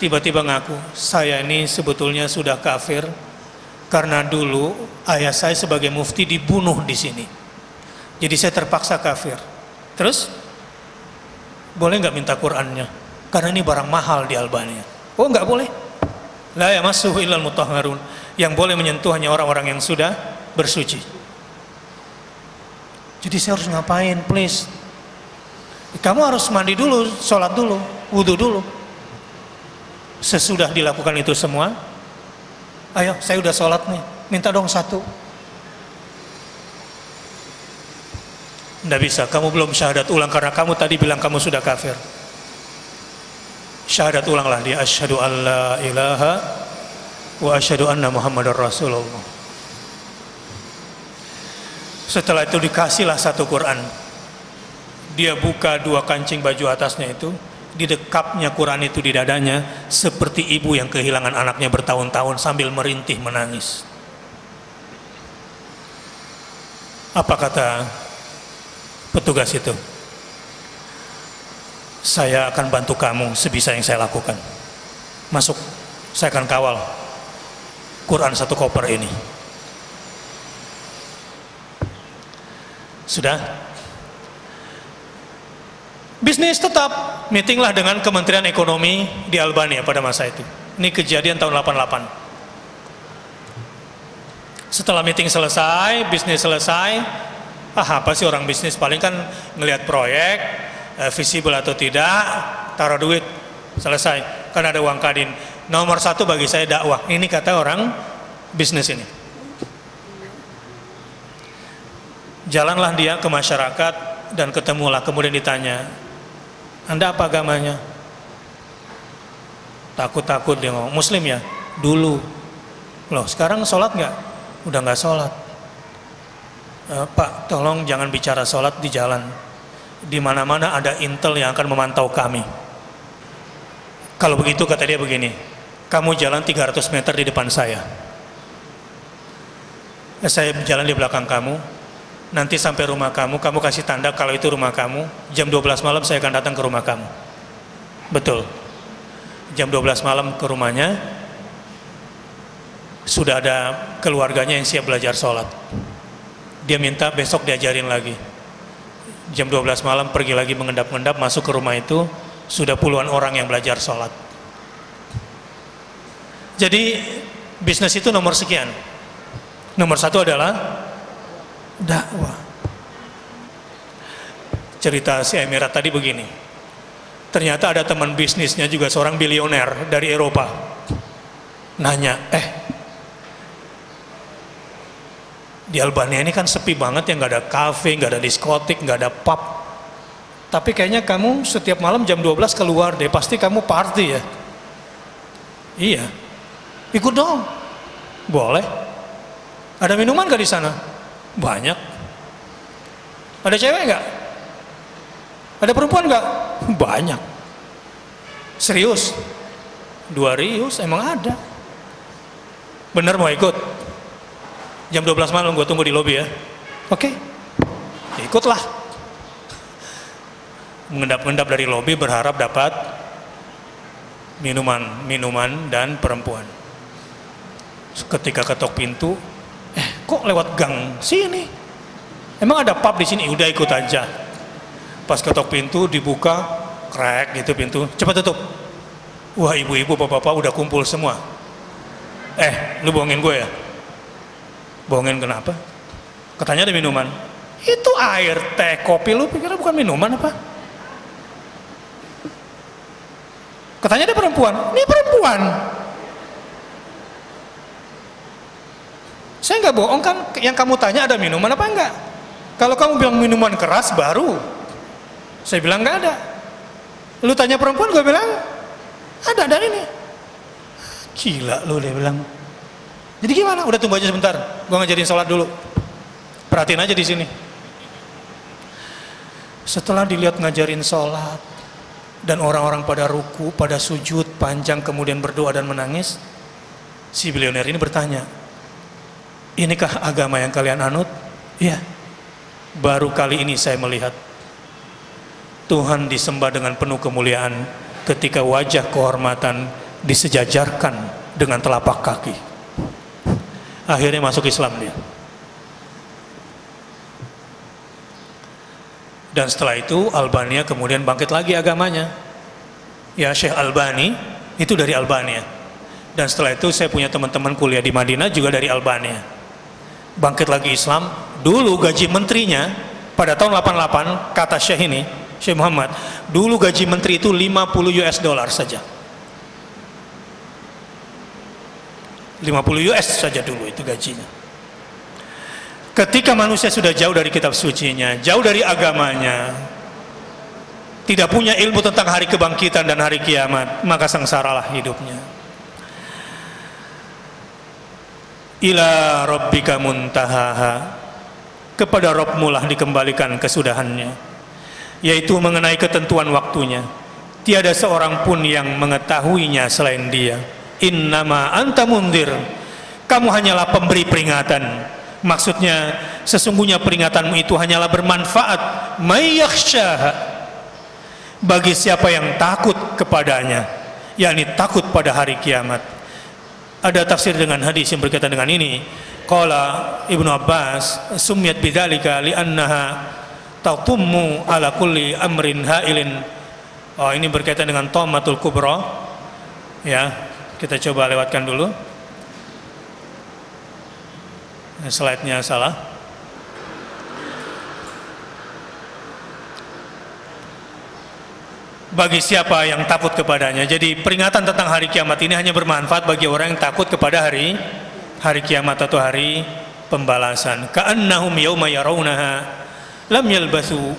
tiba-tiba ngaku, saya ini sebetulnya sudah kafir karena dulu ayah saya sebagai mufti dibunuh di sini. Jadi saya terpaksa kafir. Terus boleh nggak minta Qurannya? Karena ini barang mahal di Albania. Oh nggak boleh. La yamassuhu illal mutahharun. Yang boleh menyentuh hanya orang-orang yang sudah bersuci. Jadi saya harus ngapain? Please. Kamu harus mandi dulu, sholat dulu, wudhu dulu. Sesudah dilakukan itu semua, ayo saya udah sholat nih, minta dong satu. Nggak bisa, kamu belum syahadat ulang karena kamu tadi bilang kamu sudah kafir. Syahadat ulanglah dia, asyhadu an la ilaha wa asyhadu anna muhammadar rasulullah. Setelah itu dikasihlah satu Quran. Dia buka dua kancing baju atasnya itu, didekapnya Quran itu di dadanya seperti ibu yang kehilangan anaknya bertahun-tahun sambil merintih menangis. Apa kata petugas itu? Saya akan bantu kamu sebisa yang saya lakukan. Masuk, saya akan kawal Quran 1 koper ini. Sudah? Bisnis tetap, meetinglah dengan Kementerian Ekonomi di Albania pada masa itu. Ini kejadian tahun 88. Setelah meeting selesai, bisnis selesai, apa sih orang bisnis, paling kan ngelihat proyek, visible atau tidak, taruh duit, selesai, kan ada uang kadin. Nomor 1 bagi saya dakwah, ini kata orang bisnis ini. Jalanlah dia ke masyarakat dan ketemulah, kemudian ditanya, Anda apa agamanya? Takut-takut dia ngomong, Muslim ya? Dulu. Loh, sekarang sholat nggak? Udah nggak sholat. Pak, tolong jangan bicara sholat di jalan. Di mana-mana ada intel yang akan memantau kami. Kalau begitu, kata dia begini, kamu jalan 300 meter di depan saya. Saya jalan di belakang kamu. Nanti sampai rumah kamu, kamu kasih tanda kalau itu rumah kamu. Jam 12 malam saya akan datang ke rumah kamu. Betul. Jam 12 malam ke rumahnya, sudah ada keluarganya yang siap belajar sholat. Dia minta besok diajarin lagi. Jam 12 malam pergi lagi mengendap-endap, masuk ke rumah itu, sudah puluhan orang yang belajar sholat. Jadi bisnis itu nomor sekian. Nomor 1 adalah dakwah. Cerita si Emirat tadi begini, ternyata ada teman bisnisnya juga seorang bilioner dari Eropa. Nanya, di Albania ini kan sepi banget ya, nggak ada kafe, nggak ada diskotik, nggak ada pub. Tapi kayaknya kamu setiap malam jam 12 keluar deh, pasti kamu party ya? Iya. Ikut dong. Boleh. Ada minuman nggak di sana? Banyak. Ada cewek nggak? Ada perempuan nggak? Banyak. Serius? 2 rius emang ada. Bener mau ikut? Jam 12 malam gue tunggu di lobi ya. Oke. Ya ikutlah. Mengendap-endap dari lobi berharap dapat minuman dan perempuan. Ketika ketok pintu, kok lewat gang sini? Emang ada pub di sini? Udah ikut aja. Pas ketok pintu dibuka, krek gitu pintu, cepat tutup. Wah, ibu-ibu, bapak-bapak udah kumpul semua. Lu bohongin gue ya? Bohongin kenapa? Katanya ada minuman. Itu air, teh, kopi, lu pikirnya bukan minuman apa? Katanya ada perempuan. Ini perempuan. Saya nggak bohong kan, yang kamu tanya ada minuman apa enggak? Kalau kamu bilang minuman keras baru, saya bilang nggak ada. Lu tanya perempuan, gue bilang ada ini. Gila lu, dia bilang. Jadi gimana? Udah tunggu aja sebentar, gue ngajarin sholat dulu. Perhatiin aja di sini. Setelah dilihat ngajarin sholat dan orang-orang pada ruku, pada sujud panjang, kemudian berdoa dan menangis, si bilioner ini bertanya, inikah agama yang kalian anut? Iya. Baru kali ini saya melihat Tuhan disembah dengan penuh kemuliaan ketika wajah kehormatan disejajarkan dengan telapak kaki. Akhirnya masuk Islam dia. Dan setelah itu Albania kemudian bangkit lagi agamanya. Ya, Syekh Albani itu dari Albania. Dan setelah itu saya punya teman-teman kuliah di Madinah juga dari Albania. Bangkit lagi Islam. Dulu gaji menterinya pada tahun 88, kata Syekh ini, Syekh Muhammad, dulu gaji menteri itu 50 US dollar saja. 50 US saja dulu itu gajinya. Ketika manusia sudah jauh dari kitab sucinya, jauh dari agamanya, tidak punya ilmu tentang hari kebangkitan dan hari kiamat, maka sengsaralah hidupnya. Ila rabbika muntahaha, kepada Rabbmu lah dikembalikan kesudahannya, yaitu mengenai ketentuan waktunya. Tiada seorang pun yang mengetahuinya selain Dia. Innama anta mundir, kamu hanyalah pemberi peringatan. Maksudnya sesungguhnya peringatanmu itu hanyalah bermanfaat. May yakhshaha, bagi siapa yang takut kepadanya, yakni takut pada hari kiamat. Ada tafsir dengan hadis yang berkaitan dengan ini. Qala Ibnu Abbas, sumiyat bidzalika li'annaha tatummu ala kulli amrin hailin. Oh, ini berkaitan dengan Thammatul Kubra. Ya, kita coba lewatkan dulu. Slide-nya salah. Bagi siapa yang takut kepadanya. Jadi peringatan tentang hari kiamat ini hanya bermanfaat bagi orang yang takut kepada hari kiamat atau hari pembalasan. Ka'annahum yauma yarawnaha lam yalbasu.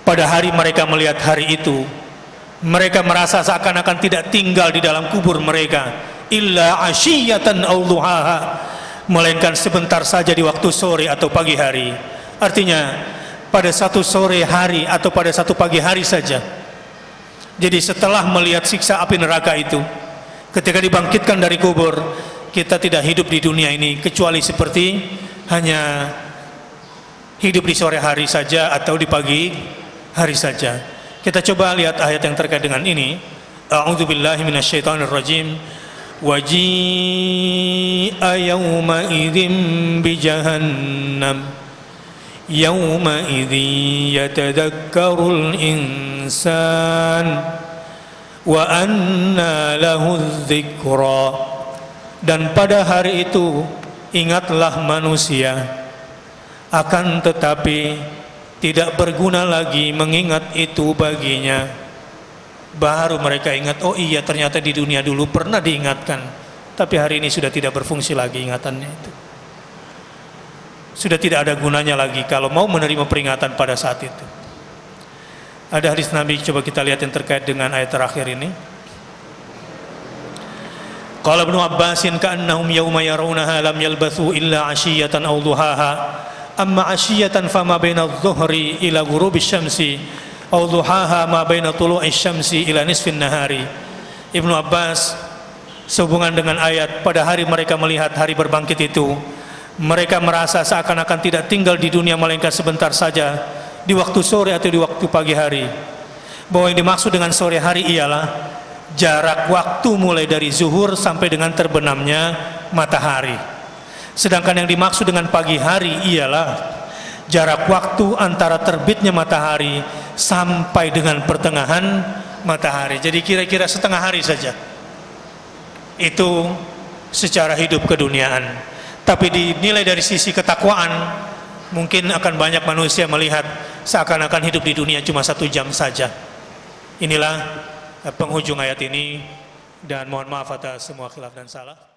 Pada hari mereka melihat hari itu, mereka merasa seakan-akan tidak tinggal di dalam kubur mereka, illa asyiyatan aw duhaha, melainkan sebentar saja di waktu sore atau pagi hari. Artinya pada satu sore hari atau pada satu pagi hari saja. Jadi setelah melihat siksa api neraka itu, ketika dibangkitkan dari kubur, kita tidak hidup di dunia ini kecuali seperti hanya hidup di sore hari saja atau di pagi hari saja. Kita coba lihat ayat yang terkait dengan ini. A'udzubillahi minasyaitonirrajim. Waji'a yawma idzin bi jahannam yawma idzin yatadakkarul insan wa anna lahu dzikra. Dan pada hari itu ingatlah manusia, akan tetapi tidak berguna lagi mengingat itu baginya. Baru mereka ingat, oh iya ternyata di dunia dulu pernah diingatkan, tapi hari ini sudah tidak berfungsi lagi ingatannya itu. Sudah tidak ada gunanya lagi kalau mau menerima peringatan pada saat itu. Ada hadis Nabi, coba kita lihat yang terkait dengan ayat terakhir ini. Qala Ibnu Abbasin ka'annahum yawma yarawnaha lam yalbathu illa 'ashiyatan aw duhaha. Amma 'ashiyatan fama baina adh-dhuhri ila ghurubis syamsi aw duhaha ma baina tulu'is syamsi ila nisfin nahari. Ibnu Abbas sehubungan dengan ayat pada hari mereka melihat hari berbangkit itu, mereka merasa seakan-akan tidak tinggal di dunia melainkan sebentar saja di waktu sore atau di waktu pagi hari. Bahwa yang dimaksud dengan sore hari ialah jarak waktu mulai dari zuhur sampai dengan terbenamnya matahari. Sedangkan yang dimaksud dengan pagi hari ialah jarak waktu antara terbitnya matahari sampai dengan pertengahan matahari. Jadi kira-kira setengah hari saja. Itu secara hidup keduniaan. Tapi dinilai dari sisi ketakwaan, mungkin akan banyak manusia melihat seakan-akan hidup di dunia cuma 1 jam saja. Inilah penghujung ayat ini, dan mohon maaf atas semua khilaf dan salah.